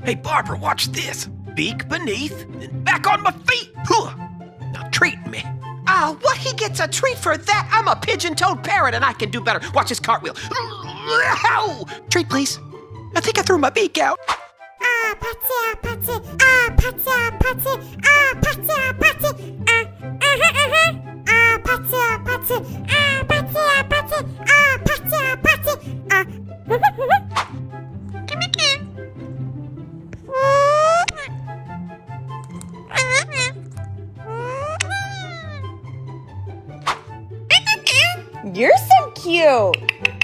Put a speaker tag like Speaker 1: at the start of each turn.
Speaker 1: Hey, Barbara, watch this. Beak beneath, then back on my feet. Huh. Now treat me.
Speaker 2: What? He gets a treat for that? I'm a pigeon-toed parrot and I can do better. Watch his cartwheel. Ow! Treat, please. I think I threw my beak out.
Speaker 3: 파츠, 파츠, 파츠, 파츠, 파츠, 파츠, 파츠, 파츠, 파츠, 파츠,
Speaker 4: You're so cute.